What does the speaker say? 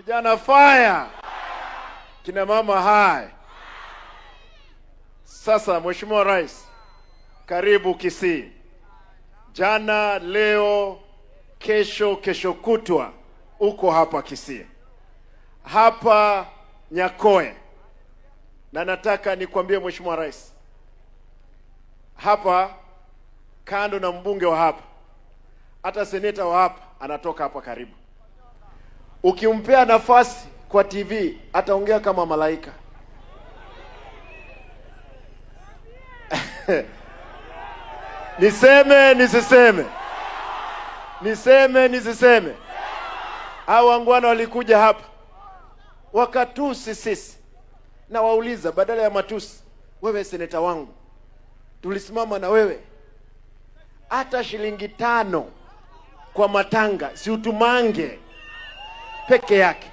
Vijana fire, kina mama hai. Sasa Mheshimiwa Rais, karibu Kisii. Jana, leo, kesho kutwa uko hapa Kisii, hapa Nyakoe, na nataka nikwambie Mheshimiwa Rais, hapa kando na mbunge wa hapa, hata seneta wa hapa anatoka hapa karibu. Ukimpea nafasi kwa TV ataongea kama malaika. Niseme nisiseme? Niseme nisiseme? Hao wangwana walikuja hapa wakatusi sisi, na wauliza, badala ya matusi, wewe seneta wangu, tulisimama na wewe, hata shilingi 5 kwa matanga si utumange peke yake.